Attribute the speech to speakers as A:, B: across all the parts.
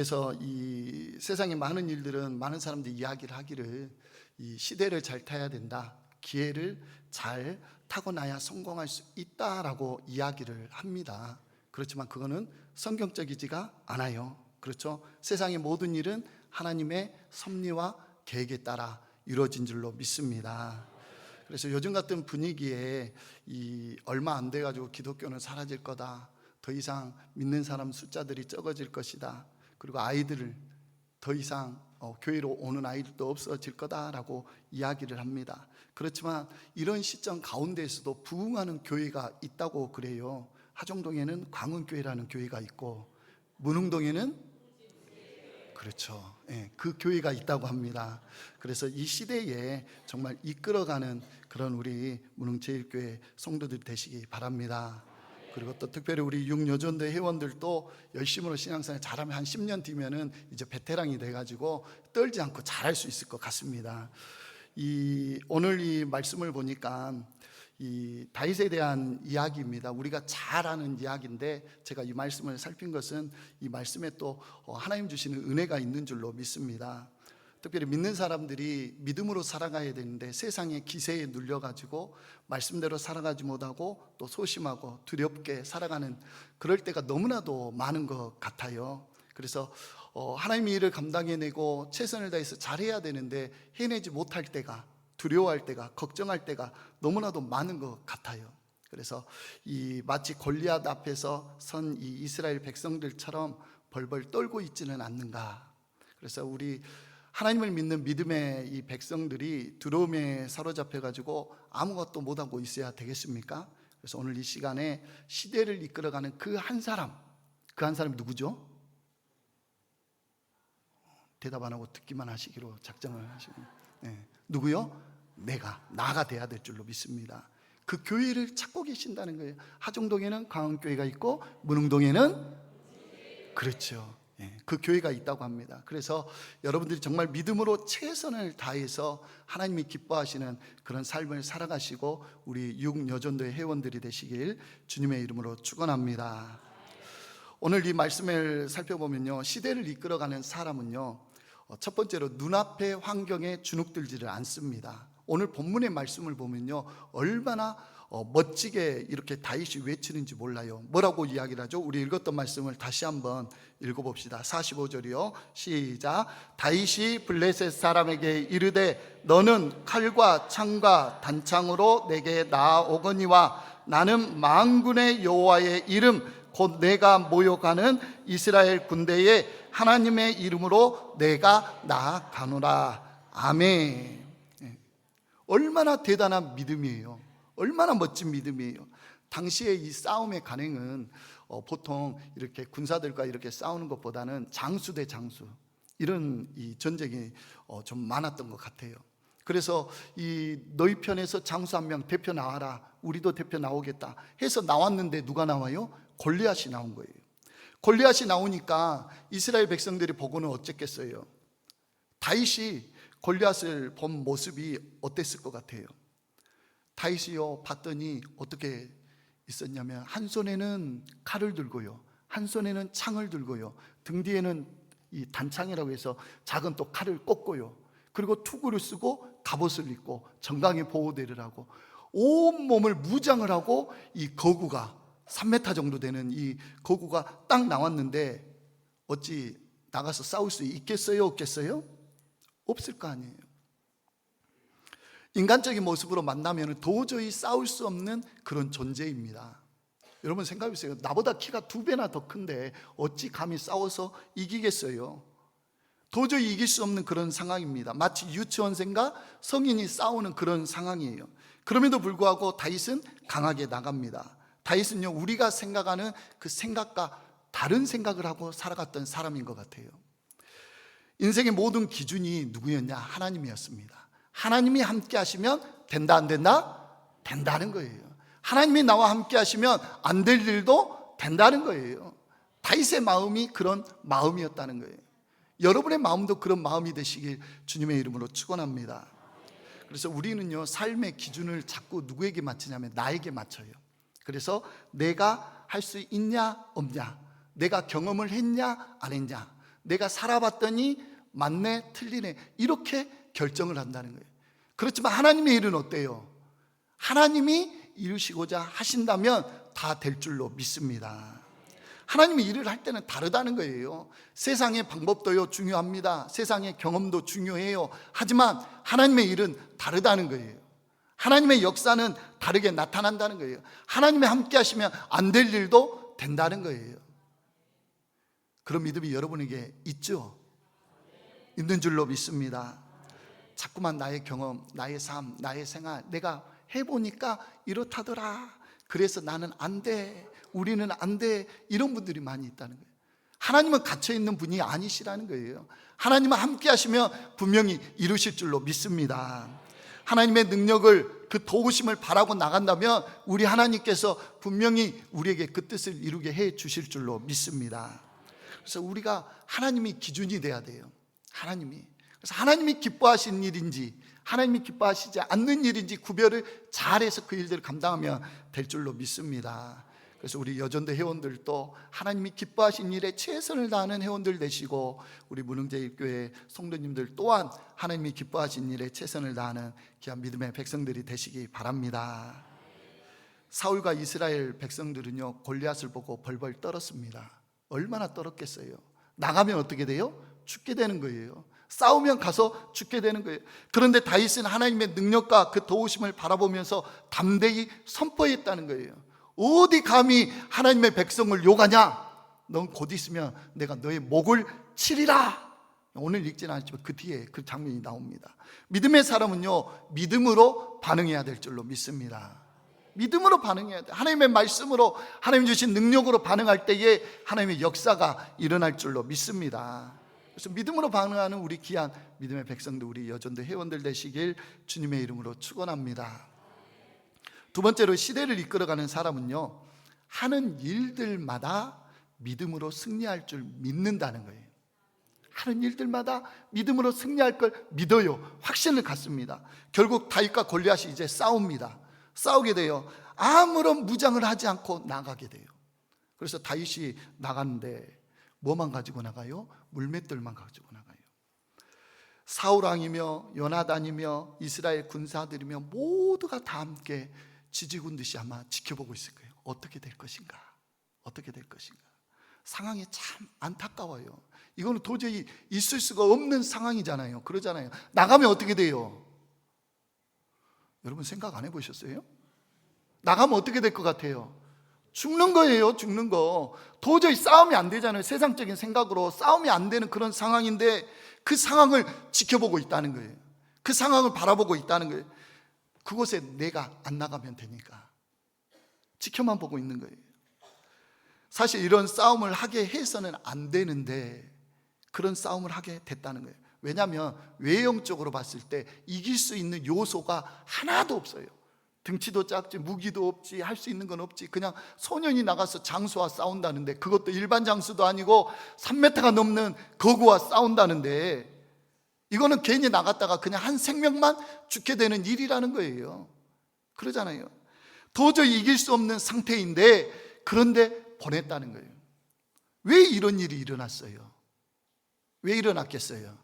A: 그래서 이 세상에 많은 일들은 많은 사람들이 이야기를 하기를 이 시대를 잘 타야 된다, 기회를 잘 타고나야 성공할 수 있다라고 이야기를 합니다. 그렇지만 그거는 성경적이지가 않아요. 그렇죠? 세상의 모든 일은 하나님의 섭리와 계획에 따라 이루어진 줄로 믿습니다. 그래서 요즘 같은 분위기에 이 얼마 안 돼 가지고 기독교는 사라질 거다, 더 이상 믿는 사람 숫자들이 적어질 것이다, 그리고 아이들을 더 이상 교회로 오는 아이들도 없어질 거다라고 이야기를 합니다. 그렇지만 이런 시점 가운데에서도 부흥하는 교회가 있다고 그래요. 하정동에는 광운교회라는 교회가 있고 문흥동에는 그렇죠. 그 교회가 있다고 합니다. 그래서 이 시대에 정말 이끌어가는 그런 우리 문흥제일교회 성도들 되시기 바랍니다. 그리고 또 특별히 우리 육여전대 회원들도 열심으로 신앙생활 잘하면 한 10년 뒤면은 이제 베테랑이 돼가지고 떨지 않고 잘할 수 있을 것 같습니다. 오늘 이 말씀을 보니까 이 다윗에 대한 이야기입니다. 우리가 잘 아는 이야기인데 제가 이 말씀을 살핀 것은 이 말씀에 또 하나님 주시는 은혜가 있는 줄로 믿습니다. 특별히 믿는 사람들이 믿음으로 살아가야 되는데 세상의 기세에 눌려가지고 말씀대로 살아가지 못하고 또 소심하고 두렵게 살아가는 그럴 때가 너무나도 많은 것 같아요. 그래서 하나님의 일을 감당해내고 최선을 다해서 잘해야 되는데 해내지 못할 때가, 두려워할 때가, 걱정할 때가 너무나도 많은 것 같아요. 그래서 이 마치 골리앗 앞에서 선 이 이스라엘 백성들처럼 벌벌 떨고 있지는 않는가. 그래서 우리 하나님을 믿는 믿음의 이 백성들이 두려움에 사로잡혀 가지고 아무것도 못하고 있어야 되겠습니까? 그래서 오늘 이 시간에 시대를 이끌어가는 그 한 사람이 누구죠? 대답 안 하고 듣기만 하시기로 작정을 하시고, 누구요? 나가 돼야 될 줄로 믿습니다. 그 교회를 찾고 계신다는 거예요. 하정동에는 광운교회가 있고 문흥동에는 그렇죠. 그 교회가 있다고 합니다. 그래서 여러분들이 정말 믿음으로 최선을 다해서 하나님이 기뻐하시는 그런 삶을 살아가시고 우리 육여전도의 회원들이 되시길 주님의 이름으로 축원합니다. 오늘 이 말씀을 살펴보면요, 시대를 이끌어가는 사람은요, 첫 번째로 눈앞의 환경에 주눅들지를 않습니다. 오늘 본문의 말씀을 보면요, 얼마나 멋지게 이렇게 다윗이 외치는지 몰라요. 뭐라고 이야기를 하죠? 우리 읽었던 말씀을 다시 한번 읽어봅시다. 45절이요 시작. 다윗이 블레셋 사람에게 이르되 너는 칼과 창과 단창으로 내게 나아오거니와 나는 만군의 여호와의 이름 곧 내가 모여가는 이스라엘 군대에 하나님의 이름으로 내가 나아가노라. 아멘. 얼마나 대단한 믿음이에요. 얼마나 멋진 믿음이에요. 당시에 이 싸움의 간행은 보통 이렇게 군사들과 이렇게 싸우는 것보다는 장수 대 장수, 이런 이 전쟁이 좀 많았던 것 같아요. 그래서 이 너희 편에서 장수 한 명 대표 나와라, 우리도 대표 나오겠다 해서 나왔는데 누가 나와요? 골리앗이 나온 거예요. 골리앗이 나오니까 이스라엘 백성들이 보고는 어쨌겠어요? 다윗이 골리앗을 본 모습이 어땠을 것 같아요? 다윗이요 봤더니 어떻게 있었냐면 한 손에는 칼을 들고요, 한 손에는 창을 들고요, 등 뒤에는 이 단창이라고 해서 작은 또 칼을 꽂고요, 그리고 투구를 쓰고 갑옷을 입고 정강이 보호대를 하고 온 몸을 무장을 하고 이 거구가 3m 정도 되는 이 거구가 딱 나왔는데 어찌 나가서 싸울 수 있겠어요? 없겠어요? 없을 거 아니에요. 인간적인 모습으로 만나면 도저히 싸울 수 없는 그런 존재입니다. 여러분 생각해 보세요. 나보다 키가 2배나 더 큰데 어찌 감히 싸워서 이기겠어요? 도저히 이길 수 없는 그런 상황입니다. 마치 유치원생과 성인이 싸우는 그런 상황이에요. 그럼에도 불구하고 다윗은 강하게 나갑니다. 다윗은요, 우리가 생각하는 그 생각과 다른 생각을 하고 살아갔던 사람인 것 같아요. 인생의 모든 기준이 누구였냐? 하나님이었습니다. 하나님이 함께 하시면 된다, 안 된다? 된다는 거예요. 하나님이 나와 함께 하시면 안 될 일도 된다는 거예요. 다윗의 마음이 그런 마음이었다는 거예요. 여러분의 마음도 그런 마음이 되시길 주님의 이름으로 축원합니다. 그래서 우리는요, 삶의 기준을 자꾸 누구에게 맞추냐면 나에게 맞춰요. 그래서 내가 할 수 있냐 없냐, 내가 경험을 했냐 안 했냐, 내가 살아봤더니 맞네, 틀리네, 이렇게 결정을 한다는 거예요. 그렇지만 하나님의 일은 어때요? 하나님이 이루시고자 하신다면 다 될 줄로 믿습니다. 하나님이 일을 할 때는 다르다는 거예요. 세상의 방법도요 중요합니다. 세상의 경험도 중요해요. 하지만 하나님의 일은 다르다는 거예요. 하나님의 역사는 다르게 나타난다는 거예요. 하나님이 함께 하시면 안 될 일도 된다는 거예요. 그런 믿음이 여러분에게 있죠? 있는 줄로 믿습니다. 자꾸만 나의 경험, 나의 삶, 나의 생활, 내가 해보니까 이렇다더라, 그래서 나는 안 돼, 우리는 안 돼, 이런 분들이 많이 있다는 거예요. 하나님은 갇혀있는 분이 아니시라는 거예요. 하나님은 함께 하시면 분명히 이루실 줄로 믿습니다. 하나님의 능력을, 그 도우심을 바라고 나간다면 우리 하나님께서 분명히 우리에게 그 뜻을 이루게 해 주실 줄로 믿습니다. 그래서 우리가 하나님이 기준이 돼야 돼요. 그래서 하나님이 기뻐하시는 일인지 하나님이 기뻐하시지 않는 일인지 구별을 잘해서 그 일들을 감당하면 될 줄로 믿습니다. 그래서 우리 여전도 회원들도 하나님이 기뻐하신 일에 최선을 다하는 회원들 되시고, 우리 무능제일교회 성도님들 또한 하나님이 기뻐하신 일에 최선을 다하는 귀한 믿음의 백성들이 되시기 바랍니다. 사울과 이스라엘 백성들은요, 골리앗을 보고 벌벌 떨었습니다. 얼마나 떨었겠어요? 나가면 어떻게 돼요? 죽게 되는 거예요. 싸우면 가서 죽게 되는 거예요. 그런데 다윗은 하나님의 능력과 그 도우심을 바라보면서 담대히 선포했다는 거예요. 어디 감히 하나님의 백성을 욕하냐? 넌 곧 있으면 내가 너의 목을 치리라. 오늘 읽지는 않지만 그 뒤에 그 장면이 나옵니다. 믿음의 사람은요, 믿음으로 반응해야 될 줄로 믿습니다. 믿음으로 반응해야 돼. 하나님의 말씀으로, 하나님 주신 능력으로 반응할 때에 하나님의 역사가 일어날 줄로 믿습니다. 그래서 믿음으로 반응하는 우리 귀한 믿음의 백성들, 우리 여전도 회원들 되시길 주님의 이름으로 축원합니다. 두 번째로, 시대를 이끌어가는 사람은요, 하는 일들마다 믿음으로 승리할 줄 믿는다는 거예요. 하는 일들마다 믿음으로 승리할 걸 믿어요. 확신을 갖습니다. 결국 다윗과 골리앗이 이제 싸우게 돼요. 아무런 무장을 하지 않고 나가게 돼요. 그래서 다윗이 나가는데 뭐만 가지고 나가요? 물맷돌만 가지고 나가요. 사울왕이며 요나단이며 이스라엘 군사들이며 모두가 다 함께 지지군 듯이 아마 지켜보고 있을 거예요. 어떻게 될 것인가? 어떻게 될 것인가? 상황이 참 안타까워요. 이거는 도저히 있을 수가 없는 상황이잖아요. 그러잖아요. 나가면 어떻게 돼요? 여러분 생각 안 해보셨어요? 나가면 어떻게 될 것 같아요? 죽는 거예요. 죽는 거. 도저히 싸움이 안 되잖아요. 세상적인 생각으로 싸움이 안 되는 그런 상황인데 그 상황을 지켜보고 있다는 거예요. 그 상황을 바라보고 있다는 거예요. 그곳에 내가 안 나가면 되니까 지켜만 보고 있는 거예요. 사실 이런 싸움을 하게 해서는 안 되는데 그런 싸움을 하게 됐다는 거예요. 왜냐하면 외형적으로 봤을 때 이길 수 있는 요소가 하나도 없어요. 등치도 작지, 무기도 없지, 할 수 있는 건 없지. 그냥 소년이 나가서 장수와 싸운다는데, 그것도 일반 장수도 아니고 3m가 넘는 거구와 싸운다는데, 이거는 괜히 나갔다가 그냥 한 생명만 죽게 되는 일이라는 거예요. 그러잖아요. 도저히 이길 수 없는 상태인데 그런데 보냈다는 거예요. 왜 이런 일이 일어났어요? 왜 일어났겠어요?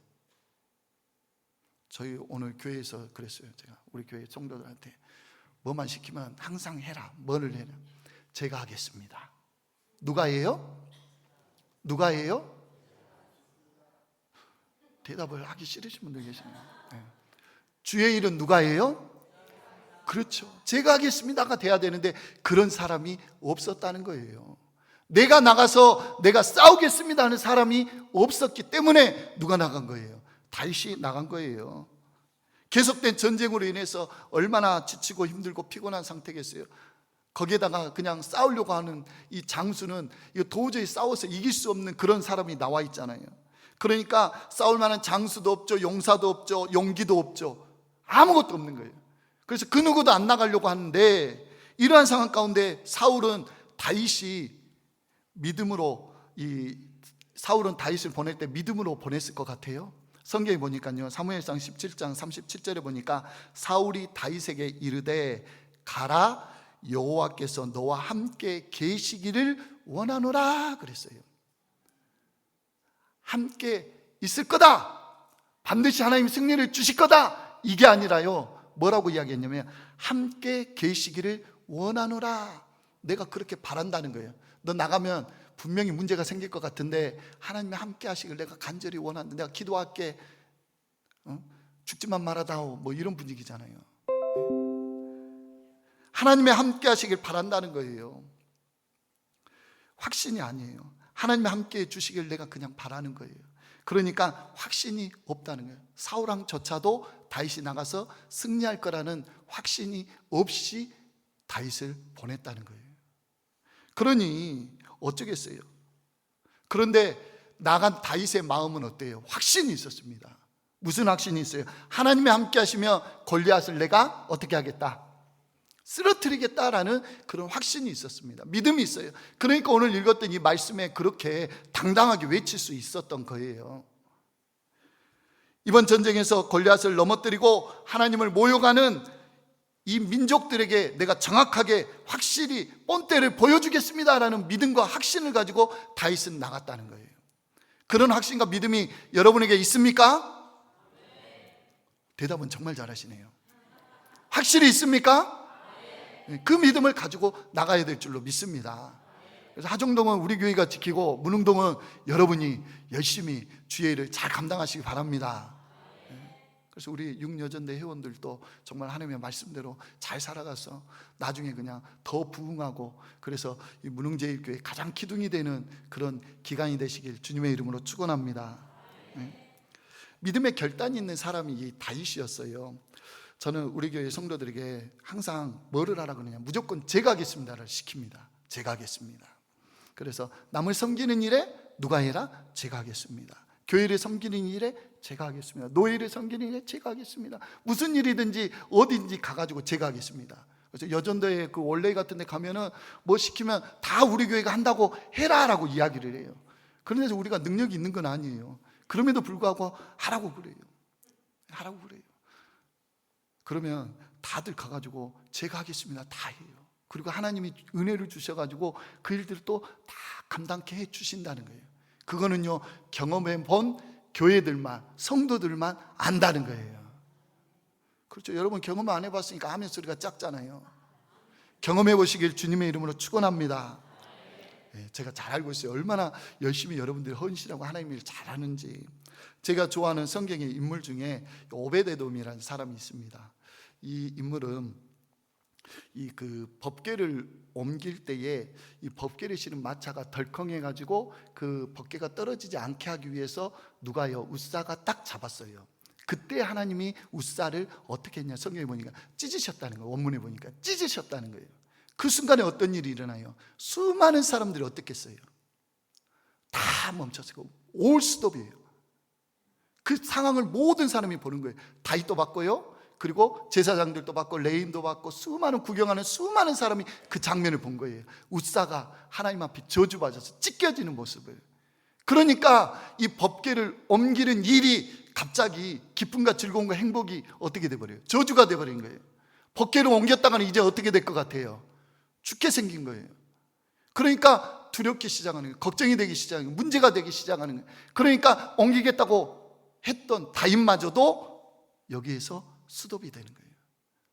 A: 저희 오늘 교회에서 그랬어요. 제가 우리 교회 성도들한테 뭐만 시키면 항상 해라. 뭐를 해라? 제가 하겠습니다. 누가 해요? 누가 해요? 대답을 하기 싫으신 분들 계시네요. 네. 주의 일은 누가 해요? 그렇죠. 제가 하겠습니다가 돼야 되는데 그런 사람이 없었다는 거예요. 내가 나가서 내가 싸우겠습니다 하는 사람이 없었기 때문에 누가 나간 거예요? 다윗이 나간 거예요. 계속된 전쟁으로 인해서 얼마나 지치고 힘들고 피곤한 상태겠어요. 거기에다가 그냥 싸우려고 하는 이 장수는 이거 도저히 싸워서 이길 수 없는 그런 사람이 나와 있잖아요. 그러니까 싸울 만한 장수도 없죠, 용사도 없죠, 용기도 없죠. 아무것도 없는 거예요. 그래서 그 누구도 안 나가려고 하는데, 이러한 상황 가운데 사울은 다윗을 보낼 때 믿음으로 보냈을 것 같아요. 성경에 보니까요, 사무엘상 17장 37절에 보니까 사울이 다윗에게 이르되 가라, 여호와께서 너와 함께 계시기를 원하노라 그랬어요. 함께 있을 거다, 반드시 하나님이 승리를 주실 거다, 이게 아니라요, 뭐라고 이야기했냐면 함께 계시기를 원하노라. 내가 그렇게 바란다는 거예요. 너 나가면 분명히 문제가 생길 것 같은데 하나님이 함께 하시길 내가 간절히 원한다, 내가 기도할게, 죽지만 말아다오, 뭐 이런 분위기잖아요. 하나님의 함께 하시길 바란다는 거예요. 확신이 아니에요. 하나님이 함께 해주시길 내가 그냥 바라는 거예요. 그러니까 확신이 없다는 거예요. 사울왕조차도 다윗이 나가서 승리할 거라는 확신이 없이 다윗을 보냈다는 거예요. 그러니 어쩌겠어요. 그런데 나간 다윗의 마음은 어때요? 확신이 있었습니다. 무슨 확신이 있어요? 하나님이 함께 하시며 골리앗을 내가 어떻게 하겠다? 쓰러뜨리겠다라는 그런 확신이 있었습니다. 믿음이 있어요. 그러니까 오늘 읽었던 이 말씀에 그렇게 당당하게 외칠 수 있었던 거예요. 이번 전쟁에서 골리앗을 넘어뜨리고 하나님을 모욕하는 이 민족들에게 내가 정확하게 확실히 본때를 보여주겠습니다라는 믿음과 확신을 가지고 다윗은 나갔다는 거예요. 그런 확신과 믿음이 여러분에게 있습니까? 대답은 정말 잘하시네요. 확실히 있습니까? 그 믿음을 가지고 나가야 될 줄로 믿습니다. 그래서 하정동은 우리 교회가 지키고 문흥동은 여러분이 열심히 주의 일을 잘 감당하시기 바랍니다. 그래서 우리 육여전대 회원들도 정말 하나님의 말씀대로 잘 살아가서 나중에 그냥 더 부흥하고, 그래서 이 문흥제일교회 가장 기둥이 되는 그런 기간이 되시길 주님의 이름으로 축원합니다. 믿음의 결단이 있는 사람이 이 다윗이었어요. 저는 우리 교회 성도들에게 항상 뭐를 하라 그러냐, 무조건 제가 하겠습니다를 시킵니다. 제가 하겠습니다. 그래서 남을 섬기는 일에 누가 해라? 제가 하겠습니다. 교회를 섬기는 일에 제가 하겠습니다. 노예를 섬기는 일에 제가 하겠습니다. 무슨 일이든지 어딘지 가가지고 제가 하겠습니다. 그래서 여전도에 그 원래 같은 데 가면은 뭐 시키면 다 우리 교회가 한다고 해라라고 이야기를 해요. 그런데 우리가 능력이 있는 건 아니에요. 그럼에도 불구하고 하라고 그래요. 하라고 그래요. 그러면 다들 가가지고 제가 하겠습니다 다 해요. 그리고 하나님이 은혜를 주셔가지고 그 일들도 다 감당케 해주신다는 거예요. 그거는요, 경험해 본 교회들만, 성도들만 안다는 거예요. 그렇죠. 여러분 경험 안 해봤으니까 아멘 소리가 작잖아요. 경험해 보시길 주님의 이름으로 축원합니다. 제가 잘 알고 있어요. 얼마나 열심히 여러분들이 헌신하고 하나님 일을 잘하는지. 제가 좋아하는 성경의 인물 중에 오베데돔이라는 사람이 있습니다. 이 인물은 이 그 법궤를 옮길 때에 이 법궤를 실은 마차가 덜컹해 가지고 그 법궤가 떨어지지 않게 하기 위해서 누가요? 웃사가 딱 잡았어요. 그때 하나님이 웃사를 어떻게 했냐, 성경에 보니까 찢으셨다는 거예요. 원문에 보니까 찢으셨다는 거예요. 그 순간에 어떤 일이 일어나요? 수많은 사람들이 어떻겠어요? 다 멈췄어요. 올 스톱이에요. 그 상황을 모든 사람이 보는 거예요. 다윗도 봤고요, 그리고 제사장들도 봤고 레인도 봤고 수많은 구경하는 수많은 사람이 그 장면을 본 거예요. 웃사가 하나님 앞에 저주받아서 찢겨지는 모습을. 그러니까 이 법궤를 옮기는 일이 갑자기 기쁨과 즐거움과 행복이 어떻게 돼버려요? 저주가 돼버린 거예요. 법궤를 옮겼다가는 이제 어떻게 될 것 같아요? 죽게 생긴 거예요. 그러니까 두렵기 시작하는 거예요. 걱정이 되기 시작하는 거예요. 문제가 되기 시작하는 거예요. 그러니까 옮기겠다고 했던 다윗마저도 여기에서 스톱이 되는 거예요.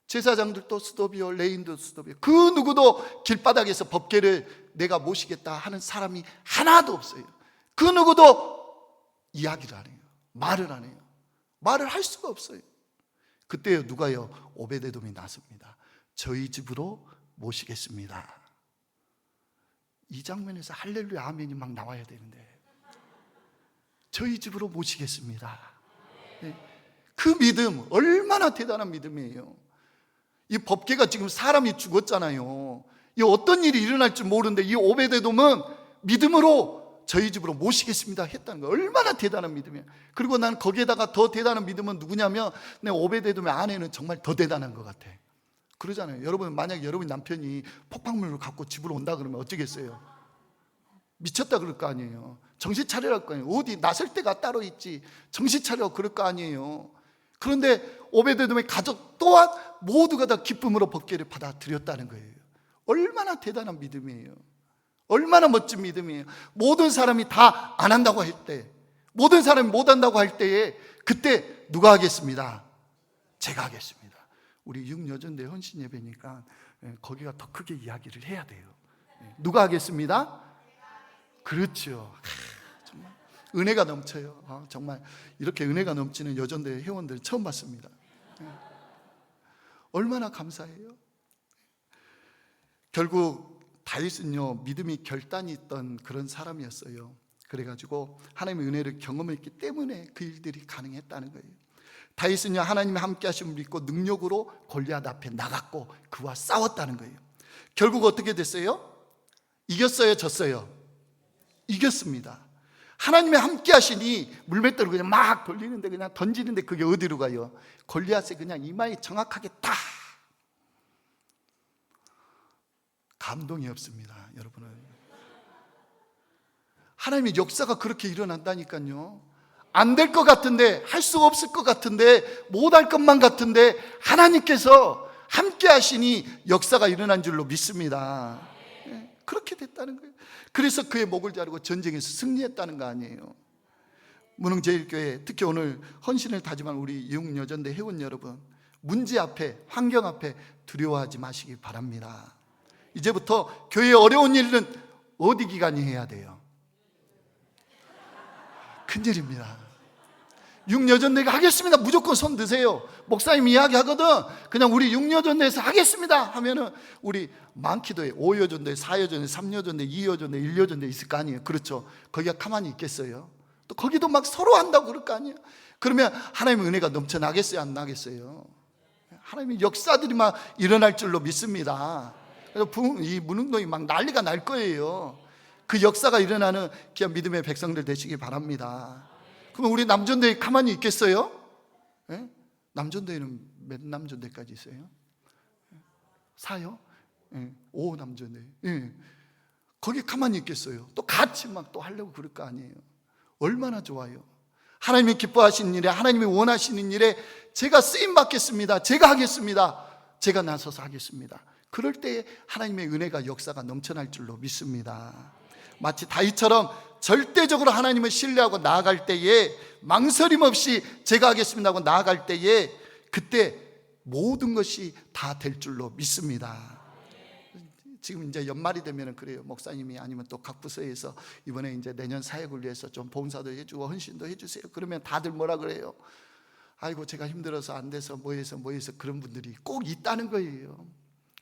A: 제사장들도 스톱이요, 레인도 스톱이요. 그 누구도 길바닥에서 법궤를 내가 모시겠다 하는 사람이 하나도 없어요. 그 누구도 이야기를 안 해요. 말을 안 해요. 말을 할 수가 없어요. 그때 누가요? 오베데돔이 나섭니다. 저희 집으로 모시겠습니다. 이 장면에서 할렐루야 아멘이 막 나와야 되는데, 저희 집으로 모시겠습니다. 네. 그 믿음 얼마나 대단한 믿음이에요. 이 법궤가 지금 사람이 죽었잖아요. 이 어떤 일이 일어날 줄 모르는데 이 오베데돔은 믿음으로 저희 집으로 모시겠습니다 했다는 거예요. 얼마나 대단한 믿음이에요. 그리고 난 거기에다가 더 대단한 믿음은 누구냐면 내 오베데돔의 아내는 정말 더 대단한 것 같아. 그러잖아요. 여러분 만약에 여러분 남편이 폭발물을 갖고 집으로 온다 그러면 어쩌겠어요? 미쳤다 그럴 거 아니에요. 정신 차리라 할 거 아니에요. 어디 나설 때가 따로 있지 정신 차리라고 그럴 거 아니에요. 그런데 오베데돔의 가족 또한 모두가 다 기쁨으로 법궤를 받아들였다는 거예요. 얼마나 대단한 믿음이에요. 얼마나 멋진 믿음이에요. 모든 사람이 다 안 한다고 할 때 모든 사람이 못한다고 할 때에 그때 누가 하겠습니다? 제가 하겠습니다. 우리 육여전대 헌신 예배니까 거기가 더 크게 이야기를 해야 돼요. 누가 하겠습니다? 그렇죠. 정말 은혜가 넘쳐요. 정말 이렇게 은혜가 넘치는 여전대 회원들 처음 봤습니다. 얼마나 감사해요. 결국 다윗은요, 믿음이 결단이 있던 그런 사람이었어요. 그래가지고 하나님의 은혜를 경험했기 때문에 그 일들이 가능했다는 거예요. 다윗은요, 하나님의 함께 하심을 믿고 능력으로 골리앗 앞에 나갔고 그와 싸웠다는 거예요. 결국 어떻게 됐어요? 이겼어요, 졌어요? 이겼습니다. 하나님의 함께 하시니 물맷돌을 그냥 막 돌리는데, 그냥 던지는데 그게 어디로 가요? 골리앗에 그냥 이마에 정확하게 딱. 감동이 없습니다, 여러분은. 하나님의 역사가 그렇게 일어난다니까요. 안 될 것 같은데, 할 수 없을 것 같은데, 못할 것만 같은데 하나님께서 함께 하시니 역사가 일어난 줄로 믿습니다. 그렇게 됐다는 거예요. 그래서 그의 목을 자르고 전쟁에서 승리했다는 거 아니에요. 무능제일교회, 특히 오늘 헌신을 다짐한 우리 육여전대 회원 여러분, 문제 앞에, 환경 앞에 두려워하지 마시기 바랍니다. 이제부터 교회의 어려운 일은 어디 기간이 해야 돼요? 큰일입니다. 육여전대가 하겠습니다. 무조건 손 드세요. 목사님 이야기하거든. 그냥 우리 육여전대에서 하겠습니다 하면은 우리 많기도 해요. 5여전대, 4여전대, 3여전대, 2여전대, 1여전대 있을 거 아니에요. 그렇죠? 거기가 가만히 있겠어요? 또 거기도 막 서로 한다고 그럴 거 아니에요. 그러면 하나님의 은혜가 넘쳐나겠어요, 안 나겠어요? 하나님의 역사들이 막 일어날 줄로 믿습니다. 그래서 이 무능동이 막 난리가 날 거예요. 그 역사가 일어나는 귀한 믿음의 백성들 되시기 바랍니다. 그럼 우리 남전대에 가만히 있겠어요? 예? 남전대에는 몇 남전대까지 있어요? 4요? 예. 5 남전대. 예. 거기 가만히 있겠어요? 또 같이 막 또 하려고 그럴 거 아니에요. 얼마나 좋아요. 하나님이 기뻐하시는 일에, 하나님이 원하시는 일에 제가 쓰임 받겠습니다. 제가 하겠습니다. 제가 나서서 하겠습니다. 그럴 때에 하나님의 은혜가, 역사가 넘쳐날 줄로 믿습니다. 마치 다윗처럼 절대적으로 하나님을 신뢰하고 나아갈 때에, 망설임 없이 제가 하겠습니다 하고 나아갈 때에, 그때 모든 것이 다 될 줄로 믿습니다. 지금 이제 연말이 되면 그래요. 목사님이 아니면 또 각 부서에서 이번에 이제 내년 사역을 위해서 좀 봉사도 해주고 헌신도 해주세요. 그러면 다들 뭐라 그래요? 아이고, 제가 힘들어서 안 돼서 뭐해서 그런 분들이 꼭 있다는 거예요.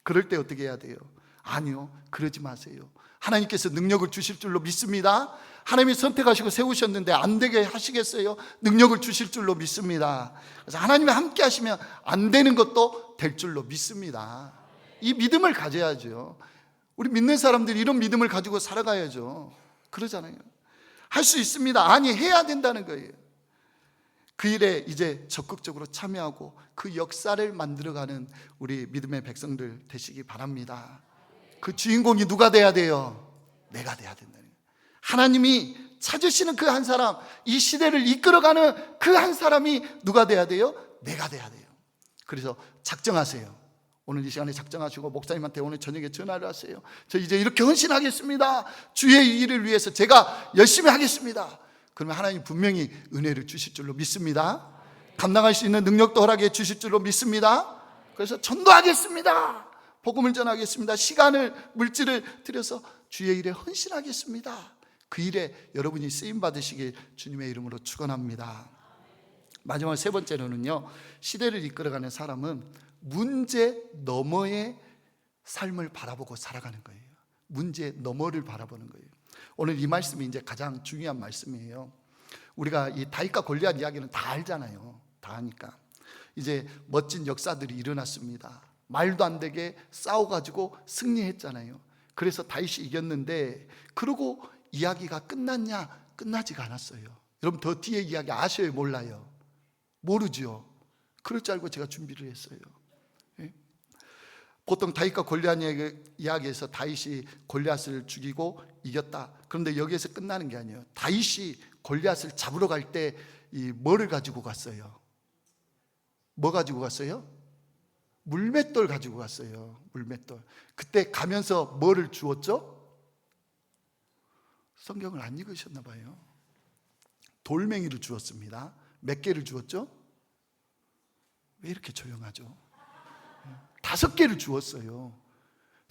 A: 그럴 때 어떻게 해야 돼요? 아니요, 그러지 마세요. 하나님께서 능력을 주실 줄로 믿습니다. 하나님이 선택하시고 세우셨는데 안 되게 하시겠어요? 능력을 주실 줄로 믿습니다. 그래서 하나님이 함께 하시면 안 되는 것도 될 줄로 믿습니다. 이 믿음을 가져야죠. 우리 믿는 사람들이 이런 믿음을 가지고 살아가야죠. 그러잖아요. 할 수 있습니다. 아니, 해야 된다는 거예요. 그 일에 이제 적극적으로 참여하고 그 역사를 만들어가는 우리 믿음의 백성들 되시기 바랍니다. 그 주인공이 누가 돼야 돼요? 내가 돼야 된다는 거예요. 하나님이 찾으시는 그 한 사람, 이 시대를 이끌어가는 그 한 사람이 누가 돼야 돼요? 내가 돼야 돼요. 그래서 작정하세요. 오늘 이 시간에 작정하시고 목사님한테 오늘 저녁에 전화를 하세요. 저 이제 이렇게 헌신하겠습니다. 주의 일을 위해서 제가 열심히 하겠습니다. 그러면 하나님 분명히 은혜를 주실 줄로 믿습니다. 감당할 수 있는 능력도 허락해 주실 줄로 믿습니다. 그래서 전도하겠습니다. 복음을 전하겠습니다. 시간을, 물질을 들여서 주의 일에 헌신하겠습니다. 그 일에 여러분이 쓰임받으시길 주님의 이름으로 축원합니다. 마지막 세 번째로는요, 시대를 이끌어가는 사람은 문제 너머의 삶을 바라보고 살아가는 거예요. 문제 너머를 바라보는 거예요. 오늘 이 말씀이 이제 가장 중요한 말씀이에요. 우리가 이 다윗과 골리앗 이야기는 다 알잖아요. 다 아니까 이제 멋진 역사들이 일어났습니다. 말도 안 되게 싸워가지고 승리했잖아요. 그래서 다윗이 이겼는데, 그러고 이야기가 끝났냐? 끝나지가 않았어요. 여러분, 더 뒤에 이야기 아셔요? 몰라요? 모르죠. 그럴 줄 알고 제가 준비를 했어요. 예? 보통 다윗과 골리앗 이야기에서 다윗이 골리앗을 죽이고 이겼다. 그런데 여기에서 끝나는 게 아니에요. 다윗이 골리앗을 잡으러 갈 때 뭐를 가지고 갔어요? 뭐 가지고 갔어요? 물맷돌 가지고 갔어요. 물맷돌. 그때 가면서 뭐를 주었죠? 성경을 안 읽으셨나 봐요. 돌멩이를 주었습니다. 몇 개를 주었죠? 왜 이렇게 조용하죠? 5개를 주었어요.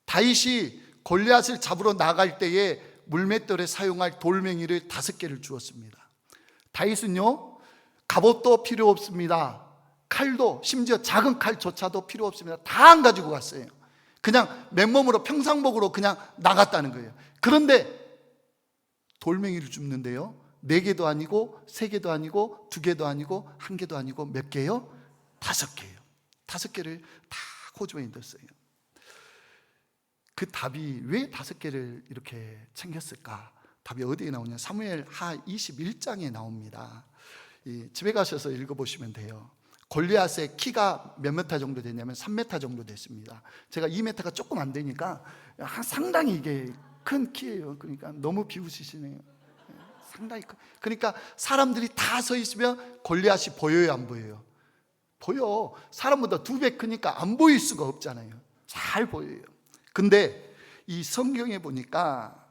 A: 다윗이 골리앗을 잡으러 나갈 때에 물맷돌에 사용할 돌멩이를 5개를 주었습니다. 다윗은요, 갑옷도 필요 없습니다. 칼도, 심지어 작은 칼조차도 필요 없습니다. 다 안 가지고 갔어요. 그냥 맨몸으로 평상복으로 그냥 나갔다는 거예요. 그런데 돌멩이를 줍는데요, 4개도 아니고 3개도 아니고 2개도 아니고 1개도 아니고 몇 개요? 5개예요. 5개를 다 호주머니에 넣었어요. 그 답이 왜 5개를 이렇게 챙겼을까? 답이 어디에 나오냐? 사무엘하 21장에 나옵니다. 집에 가셔서 읽어보시면 돼요. 골리앗의 키가 몇 미터 정도 되냐면 3m 정도 됐습니다. 제가 2m가 조금 안 되니까 상당히 이게 큰 키예요. 그러니까 너무 비웃으시네요. 상당히 큰. 그러니까 사람들이 다 서 있으면 골리앗이 보여요, 안 보여요? 보여. 사람보다 2배 크니까 안 보일 수가 없잖아요. 잘 보여요. 근데 이 성경에 보니까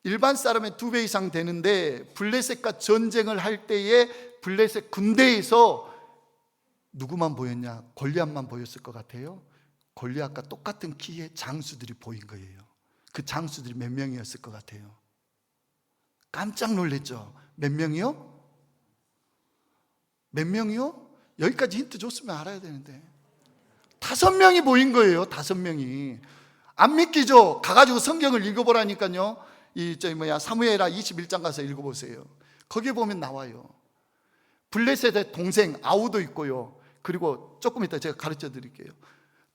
A: 일반 사람의 2배 이상 되는데 블레셋과 전쟁을 할 때에 블레셋 군대에서 누구만 보였냐? 골리앗만 보였을 것 같아요. 골리앗과 똑같은 키의 장수들이 보인 거예요. 그 장수들이 몇 명이었을 것 같아요? 깜짝 놀랐죠? 몇 명이요? 몇 명이요? 여기까지 힌트 줬으면 알아야 되는데 5명이 보인 거예요. 5명이. 안 믿기죠? 가가지고 성경을 읽어보라니까요. 사무엘하 21장 가서 읽어보세요. 거기에 보면 나와요. 블레셋의 동생 아우도 있고요. 그리고 조금 이따 제가 가르쳐 드릴게요.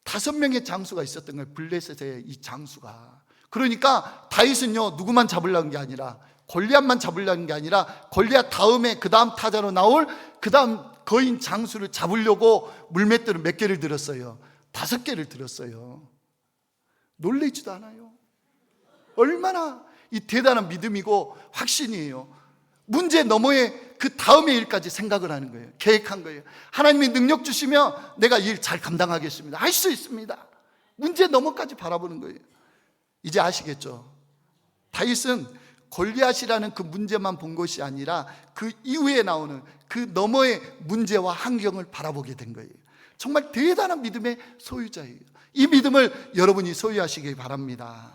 A: 5명의 장수가 있었던 거예요. 블레셋의 이 장수가. 그러니까 다윗은요, 누구만 잡으려는 게 아니라, 골리앗만 잡으려는 게 아니라 골리앗 다음에 그 다음 타자로 나올 그 다음 거인 장수를 잡으려고 물맷돌을 몇 개를 들었어요? 5개를 들었어요. 놀라지도 않아요. 얼마나 이 대단한 믿음이고 확신이에요. 문제 너머에 그 다음의 일까지 생각을 하는 거예요. 계획한 거예요. 하나님이 능력 주시면 내가 일 잘 감당하겠습니다. 할 수 있습니다. 문제 너머까지 바라보는 거예요. 이제 아시겠죠? 다윗은 골리앗이라는 그 문제만 본 것이 아니라 그 이후에 나오는 그 너머의 문제와 환경을 바라보게 된 거예요. 정말 대단한 믿음의 소유자예요. 이 믿음을 여러분이 소유하시기 바랍니다.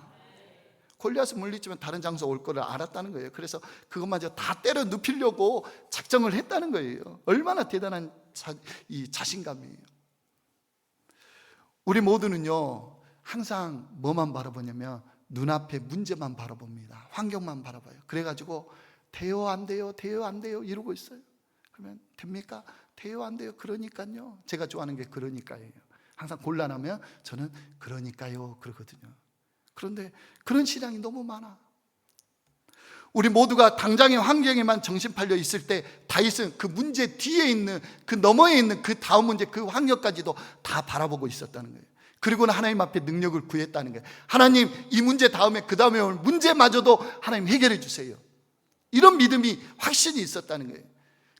A: 골리앗을 물리치면 다른 장소 올 거를 알았다는 거예요. 그래서 그것마저 다 때려 눕히려고 작정을 했다는 거예요. 얼마나 대단한 이 자신감이에요. 우리 모두는요, 항상 뭐만 바라보냐면 눈앞에 문제만 바라봅니다. 환경만 바라봐요. 그래가지고 돼요 안 돼요 돼요 안 돼요 이러고 있어요. 그러면 됩니까? 돼요 안 돼요. 그러니까요. 제가 좋아하는 게 그러니까예요. 항상 곤란하면 저는 그러니까요 그러거든요. 그런데 그런 신앙이 너무 많아. 우리 모두가 당장의 환경에만 정신 팔려 있을 때 다윗은 그 문제 뒤에 있는 그 너머에 있는 그 다음 문제 그 환경까지도 다 바라보고 있었다는 거예요. 그리고는 하나님 앞에 능력을 구했다는 거예요. 하나님, 이 문제 다음에 그 다음에 올 문제마저도 하나님 해결해 주세요. 이런 믿음이 확신이 있었다는 거예요.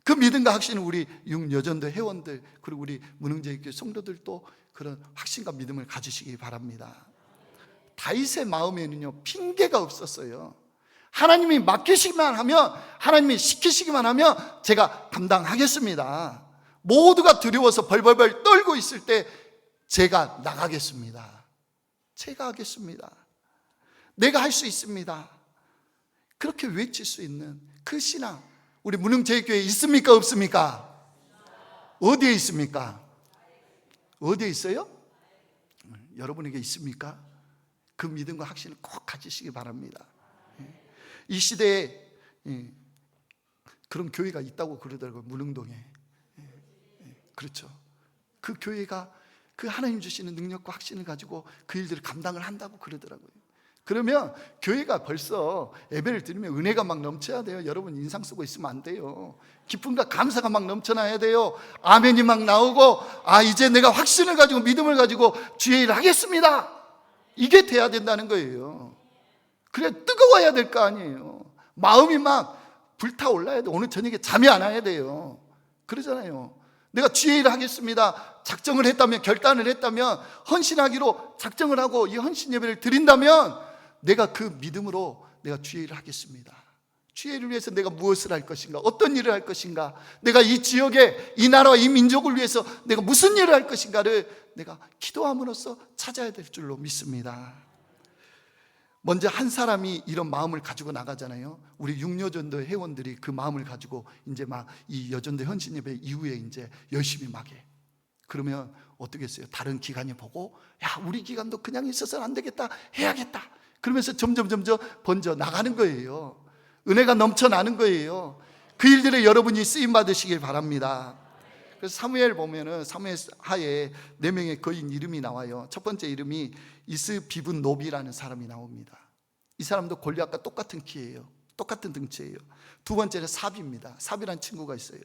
A: 그 믿음과 확신은 우리 육여전도 회원들 그리고 우리 무능제일교회 성도들도 그런 확신과 믿음을 가지시기 바랍니다. 다윗의 마음에는요, 핑계가 없었어요. 하나님이 맡기시기만 하면, 하나님이 시키시기만 하면 제가 감당하겠습니다. 모두가 두려워서 벌벌벌 떨고 있을 때 제가 나가겠습니다. 제가 하겠습니다. 내가 할 수 있습니다. 그렇게 외칠 수 있는 그 신앙, 우리 무능제일교회에 있습니까? 없습니까? 어디에 있습니까? 어디에 있어요? 여러분에게 있습니까? 그 믿음과 확신을 꼭 가지시기 바랍니다. 이 시대에 그런 교회가 있다고 그러더라고요. 무능동에. 그렇죠. 그 교회가 그 하나님 주시는 능력과 확신을 가지고 그 일들을 감당을 한다고 그러더라고요. 그러면 교회가 벌써 예배를 드리면 은혜가 막 넘쳐야 돼요. 여러분 인상 쓰고 있으면 안 돼요. 기쁨과 감사가 막 넘쳐나야 돼요. 아멘이 막 나오고, 아, 이제 내가 확신을 가지고 믿음을 가지고 주의 일을 하겠습니다. 이게 돼야 된다는 거예요. 그래 뜨거워야 될 거 아니에요. 마음이 막 불타올라야 돼. 오늘 저녁에 잠이 안 와야 돼요. 그러잖아요. 내가 주의 일을 하겠습니다. 작정을 했다면, 결단을 했다면, 헌신하기로 작정을 하고 이 헌신 예배를 드린다면 내가 그 믿음으로 내가 주의 일을 하겠습니다. 주의 일을 위해서 내가 무엇을 할 것인가, 어떤 일을 할 것인가, 내가 이 지역에 이 나라와 이 민족을 위해서 내가 무슨 일을 할 것인가를 내가 기도함으로써 찾아야 될 줄로 믿습니다. 먼저 한 사람이 이런 마음을 가지고 나가잖아요. 우리 육여전도 회원들이 그 마음을 가지고 이제 막 이 여전도 헌신 예배 이후에 이제 열심히 막 해. 그러면 어떻게 했어요? 다른 기관이 보고, 야, 우리 기관도 그냥 있어서는 안 되겠다, 해야겠다. 그러면서 점점 번져 나가는 거예요. 은혜가 넘쳐나는 거예요. 그 일들에 여러분이 쓰임 받으시길 바랍니다. 그래서 사무엘 보면은 사무엘 하에 4명의 거인 이름이 나와요. 첫 번째 이름이 이스비분 노비라는 사람이 나옵니다. 이 사람도 골리앗과 똑같은 키예요. 똑같은 등치예요. 두 번째는 삽입니다. 삽이라는 친구가 있어요.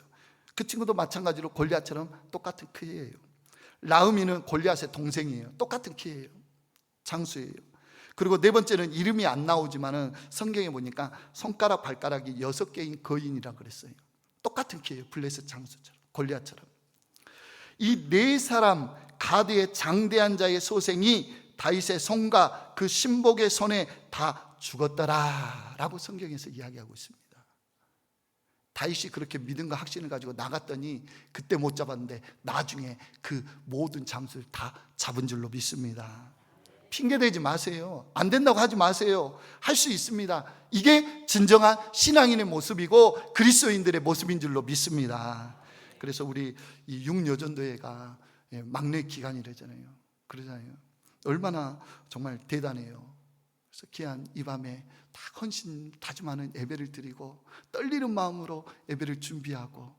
A: 그 친구도 마찬가지로 골리앗처럼 똑같은 키예요. 라음이는 골리앗의 동생이에요. 똑같은 키예요. 장수예요. 그리고 네 번째는 이름이 안 나오지만은 성경에 보니까 손가락 발가락이 6개인 거인이라 그랬어요. 똑같은 키예요. 블레셋 장수처럼, 골리앗처럼. 이 4사람 가드의 장대한 자의 소생이 다윗의 손과 그 신복의 손에 다 죽었더라 라고 성경에서 이야기하고 있습니다. 다윗이 그렇게 믿음과 확신을 가지고 나갔더니 그때 못 잡았는데 나중에 그 모든 장수를 다 잡은 줄로 믿습니다. 핑계대지 마세요. 안 된다고 하지 마세요. 할 수 있습니다. 이게 진정한 신앙인의 모습이고 그리스도인들의 모습인 줄로 믿습니다. 그래서 우리 이 육여전도회가 막내 기간이라잖아요. 그러잖아요. 얼마나 정말 대단해요. 그래서 귀한 이 밤에 다 헌신 다짐하는 예배를 드리고 떨리는 마음으로 예배를 준비하고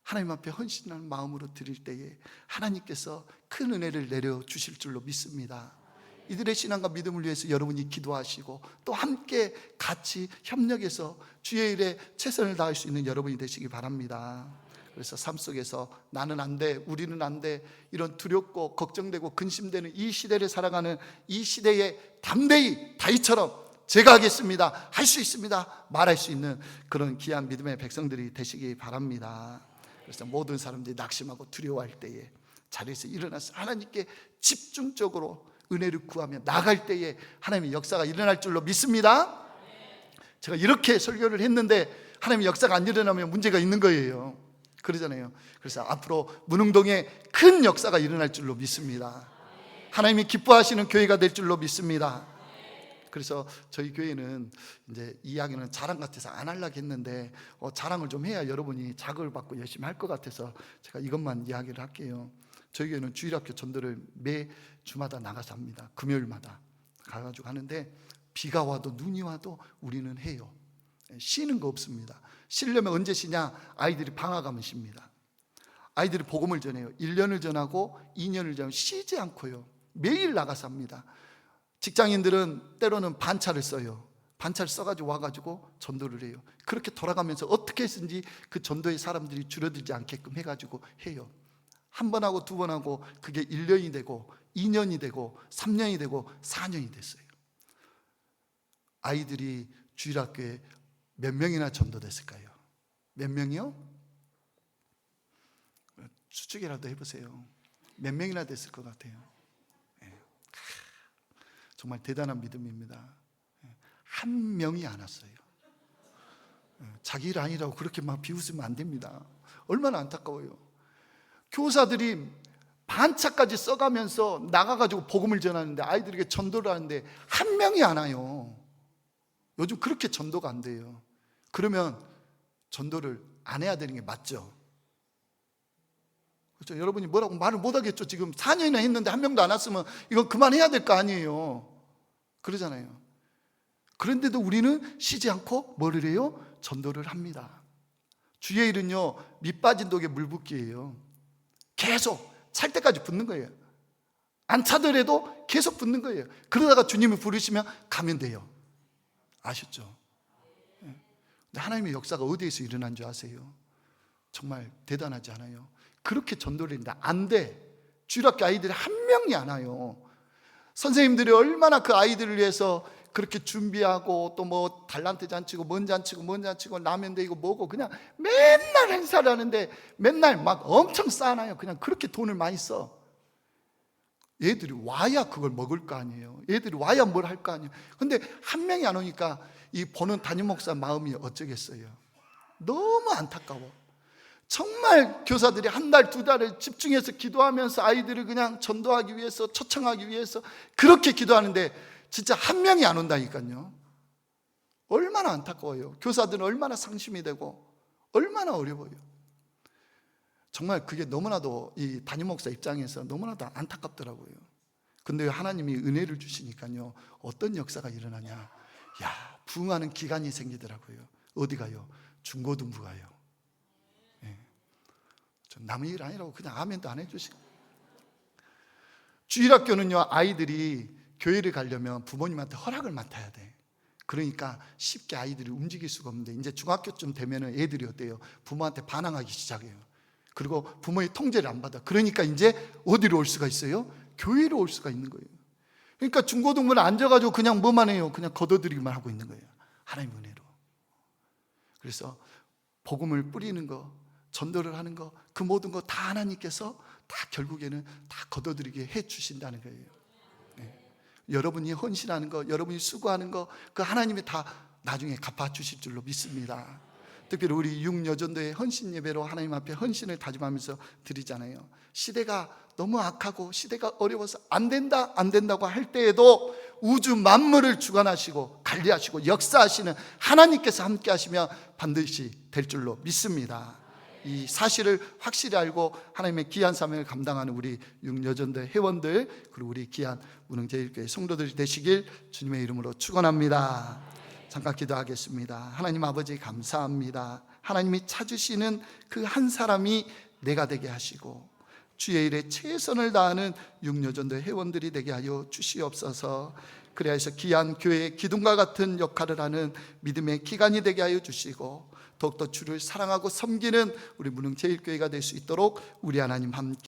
A: 하나님 앞에 헌신하는 마음으로 드릴 때에 하나님께서 큰 은혜를 내려주실 줄로 믿습니다. 이들의 신앙과 믿음을 위해서 여러분이 기도하시고 또 함께 같이 협력해서 주의 일에 최선을 다할 수 있는 여러분이 되시기 바랍니다. 그래서 삶 속에서 나는 안 돼, 우리는 안 돼, 이런 두렵고 걱정되고 근심되는 이 시대를 살아가는 이 시대에 담대히 다윗처럼 제가 하겠습니다, 할 수 있습니다 말할 수 있는 그런 귀한 믿음의 백성들이 되시기 바랍니다. 그래서 모든 사람들이 낙심하고 두려워할 때에 자리에서 일어나서 하나님께 집중적으로 은혜를 구하며 나갈 때에 하나님의 역사가 일어날 줄로 믿습니다. 제가 이렇게 설교를 했는데 하나님의 역사가 안 일어나면 문제가 있는 거예요. 그러잖아요. 그래서 앞으로 문흥동에 큰 역사가 일어날 줄로 믿습니다. 하나님이 기뻐하시는 교회가 될 줄로 믿습니다. 그래서 저희 교회는 이제 이 이야기는 자랑 같아서 안 하려고 했는데 자랑을 좀 해야 여러분이 자극을 받고 열심히 할 것 같아서 제가 이것만 이야기를 할게요. 저희 교회는 주일학교 전도를 매 주마다 나가서 합니다. 금요일마다 가가지고 하는데 비가 와도 눈이 와도 우리는 해요. 쉬는 거 없습니다. 쉬려면 언제 쉬냐? 아이들이 방학하면 쉽니다. 아이들이 복음을 전해요. 1년을 전하고 2년을 전하고 쉬지 않고요. 매일 나가서 합니다. 직장인들은 때로는 반차를 써요. 반차를 써가지고 와가지고 전도를 해요. 그렇게 돌아가면서 어떻게 해서든지 그 전도의 사람들이 줄어들지 않게끔 해가지고 해요. 한 번 하고 두 번 하고 그게 1년이 되고 2년이 되고 3년이 되고 4년이 됐어요. 아이들이 주일학교에 몇 명이나 전도됐을까요? 몇 명이요? 추측이라도 해보세요. 몇 명이나 됐을 것 같아요? 정말 대단한 믿음입니다. 한 명이 안 왔어요. 자기 일 아니라고 그렇게 막 비웃으면 안 됩니다. 얼마나 안타까워요. 교사들이 반차까지 써가면서 나가가지고 복음을 전하는데 아이들에게 전도를 하는데 한 명이 안 와요. 요즘 그렇게 전도가 안 돼요. 그러면 전도를 안 해야 되는 게 맞죠? 그렇죠? 여러분이 뭐라고 말을 못 하겠죠? 지금 4년이나 했는데 한 명도 안 왔으면 이건 그만해야 될 거 아니에요. 그러잖아요. 그런데도 우리는 쉬지 않고 뭐를 해요? 전도를 합니다. 주의 일은요, 밑 빠진 독에 물 붓기예요. 계속 찰 때까지 붙는 거예요. 안 차더라도 계속 붙는 거예요. 그러다가 주님이 부르시면 가면 돼요. 아셨죠? 근데 하나님의 역사가 어디에서 일어난 줄 아세요? 정말 대단하지 않아요? 그렇게 전도를 했는데 안 돼. 주일학교 아이들이 한 명이 안 와요. 선생님들이 얼마나 그 아이들을 위해서 그렇게 준비하고 또 뭐 달란트 잔치고 뭔 잔치고 뭔 잔치고 라면 데이고 뭐고 그냥 맨날 행사를 하는데 맨날 막 엄청 쌓아놔요. 그냥 그렇게 돈을 많이 써. 애들이 와야 그걸 먹을 거 아니에요. 애들이 와야 뭘 할 거 아니에요. 근데 한 명이 안 오니까 이 보는 담임 목사 마음이 어쩌겠어요. 너무 안타까워. 정말 교사들이 한 달, 두 달을 집중해서 기도하면서 아이들을 그냥 전도하기 위해서, 초청하기 위해서 그렇게 기도하는데 진짜 한 명이 안 온다니까요. 얼마나 안타까워요. 교사들은 얼마나 상심이 되고 얼마나 어려워요. 정말 그게 너무나도 이 담임 목사 입장에서 너무나도 안타깝더라고요. 근데 하나님이 은혜를 주시니까요, 어떤 역사가 일어나냐, 야, 부흥하는 기간이 생기더라고요. 어디 가요? 중고등부 가요. 전 남의 일 아니라고 그냥 아멘도 안 해주시고. 주일학교는요, 아이들이 교회를 가려면 부모님한테 허락을 맡아야 돼. 그러니까 쉽게 아이들이 움직일 수가 없는데, 이제 중학교쯤 되면은 애들이 어때요? 부모한테 반항하기 시작해요. 그리고 부모의 통제를 안 받아. 그러니까 이제 어디로 올 수가 있어요? 교회로 올 수가 있는 거예요. 그러니까 중고등부는 앉아가지고 그냥 뭐만 해요? 그냥 걷어들이기만 하고 있는 거예요. 하나님 은혜로. 그래서 복음을 뿌리는 거, 전도를 하는 거, 그 모든 거 다 하나님께서 다 결국에는 다 걷어들이게 해 주신다는 거예요. 여러분이 헌신하는 거, 여러분이 수고하는 거, 그 하나님이 다 나중에 갚아주실 줄로 믿습니다. 특별히 우리 육여전도의 헌신 예배로 하나님 앞에 헌신을 다짐하면서 드리잖아요. 시대가 너무 악하고 시대가 어려워서 안 된다고 할 때에도 우주 만물을 주관하시고 관리하시고 역사하시는 하나님께서 함께 하시면 반드시 될 줄로 믿습니다. 이 사실을 확실히 알고 하나님의 귀한 사명을 감당하는 우리 육여전도 회원들, 그리고 우리 귀한 무능제일교회 성도들이 되시길 주님의 이름으로 축원합니다. 잠깐 기도하겠습니다. 하나님 아버지 감사합니다. 하나님이 찾으시는 그 한 사람이 내가 되게 하시고 주의 일에 최선을 다하는 육여전도 회원들이 되게 하여 주시옵소서. 그래야 해서 귀한 교회의 기둥과 같은 역할을 하는 믿음의 기관이 되게 하여 주시고 더욱더 주를 사랑하고 섬기는 우리 무능제일교회가 될 수 있도록 우리 하나님 함께